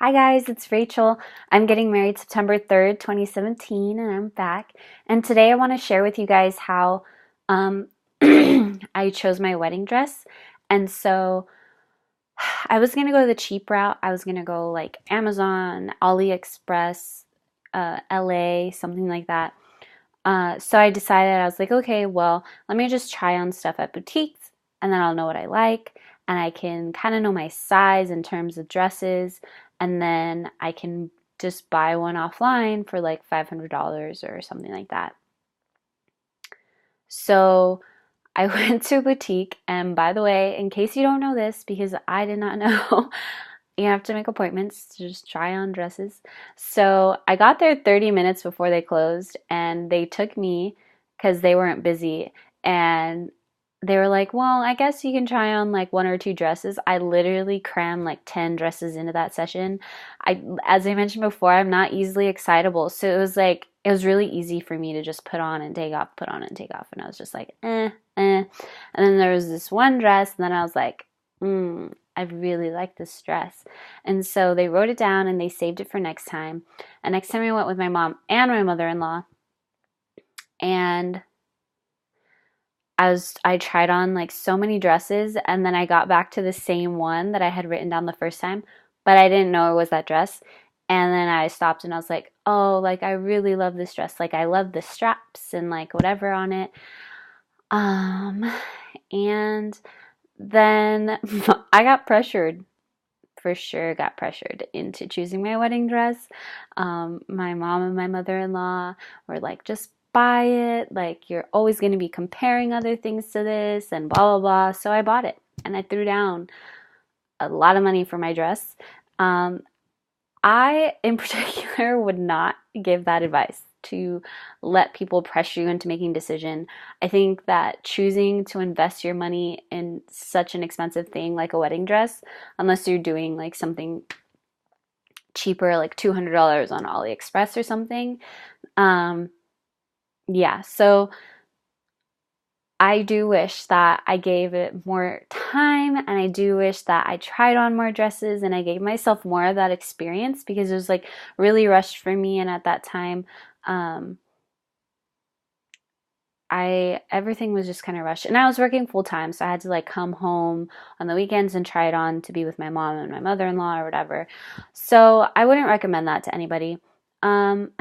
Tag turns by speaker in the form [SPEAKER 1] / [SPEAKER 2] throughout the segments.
[SPEAKER 1] Hi guys, it's Rachel. I'm getting married September 3rd, 2017, and I'm back. And today I want to share with you guys how um, I chose my wedding dress. And so I was going to go the cheap route. I was going to go like Amazon, AliExpress, LA, something like that. So I decided, I was like, okay, well, let me just try on stuff at boutiques and then I'll know what I like and I can kind of know my size in terms of dresses and then I can just buy one offline for like $500 or something like that. So I went to a boutique, and by the way, in case you don't know this, because I did not know, you have to make appointments to just try on dresses. So I got there 30 minutes before they closed, and they took me because they weren't busy. And they were like, well, I guess you can try on like one or two dresses. I literally crammed like 10 dresses into that session. As I mentioned before, I'm not easily excitable. So it was like, it was really easy for me to just put on and take off, put on and take off. And I was just like, eh. And then there was this one dress, and then I was like, I really like this dress. And so they wrote it down and they saved it for next time. And next time I went with my mom and my mother-in-law, and I tried on like so many dresses, and then I got back to the same one that I had written down the first time, but I didn't know it was that dress. And then I stopped and I was like, oh, like I really love this dress. Like I love the straps and like whatever on it. Um, and then I got pressured, for sure got pressured into choosing my wedding dress. My mom and my mother-in-law were like, just buy it. Like, you're always going to be comparing other things to this and blah, blah, blah. So I bought it and I threw down a lot of money for my dress. Um, I, in particular, would not give that advice to let people pressure you into making a decision. I think that choosing to invest your money in such an expensive thing like a wedding dress, unless you're doing like something cheaper, like $200 on AliExpress or something, um, yeah. So I do wish that I gave it more time, and I do wish that I tried on more dresses and I gave myself more of that experience, because it was like really rushed for me. And at that time, um, everything was just kind of rushed, and I was working full time, so I had to like come home on the weekends and try it on to be with my mom and my mother-in-law or whatever. So I wouldn't recommend that to anybody. Um,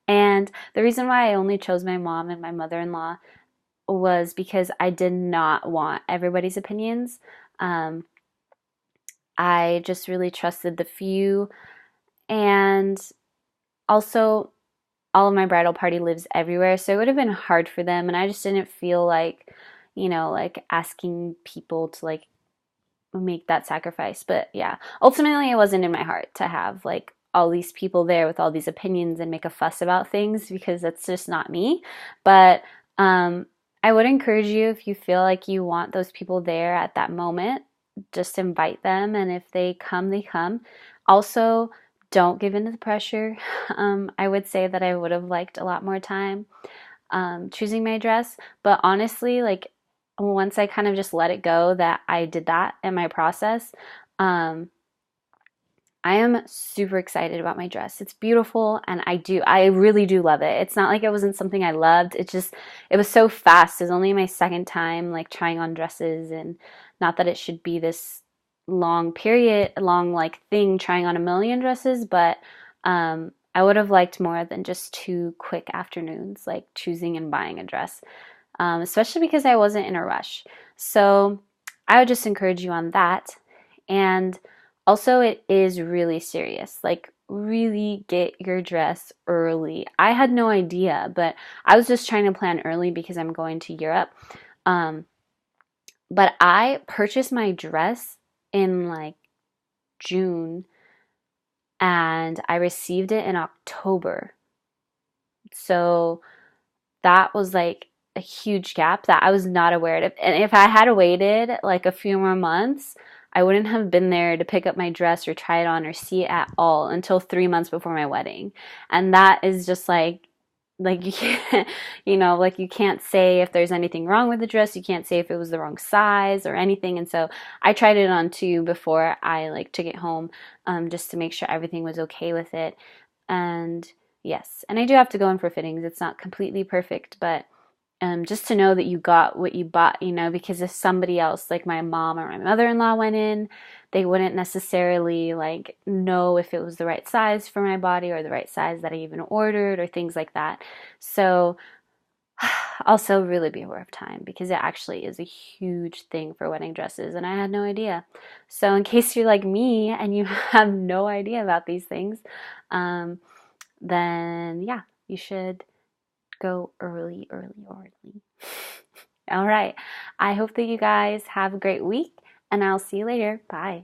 [SPEAKER 1] and the reason why I only chose my mom and my mother-in-law was because I did not want everybody's opinions. Um, I just really trusted the few, and also all of my bridal party lives everywhere, so it would have been hard for them, and I just didn't feel like, like asking people to like make that sacrifice. But yeah, ultimately it wasn't in my heart to have like all these people there with all these opinions and make a fuss about things, because that's just not me. But I would encourage you, if you feel like you want those people there at that moment, just invite them, and if they come, they come. Also, don't give in to the pressure. I would say that I would have liked a lot more time choosing my dress, but honestly, like once I kind of just let it go that I did that in my process, um, I am super excited about my dress. It's beautiful, and I really do love it. It's not like it wasn't something I loved. It was so fast. It was only my second time like trying on dresses, and not that it should be this long like thing trying on a million dresses, but I would have liked more than just 2 quick afternoons like choosing and buying a dress, especially because I wasn't in a rush. So I would just encourage you on that. And also, it is really serious. Like, really get your dress early. I had no idea, but I was just trying to plan early because I'm going to Europe. Um, but I purchased my dress in like June, and I received it in October. So that was like a huge gap that I was not aware of. And if I had waited like a few more months, I wouldn't have been there to pick up my dress or try it on or see it at all until 3 months before my wedding. And that is just like, like you can't, like you can't say if there's anything wrong with the dress. You can't say if it was the wrong size or anything. And so I tried it on too before I like took it home, just to make sure everything was okay with it. And yes, and I do have to go in for fittings. It's not completely perfect, but just to know that you got what you bought, because if somebody else, like my mom or my mother-in-law went in, they wouldn't necessarily like know if it was the right size for my body or the right size that I even ordered or things like that. So also really be aware of time because it actually is a huge thing for wedding dresses and I had no idea. So in case you're like me and you have no idea about these things, um, then yeah, you should go early, early, early. All right. I hope that you guys have a great week and I'll see you later. Bye.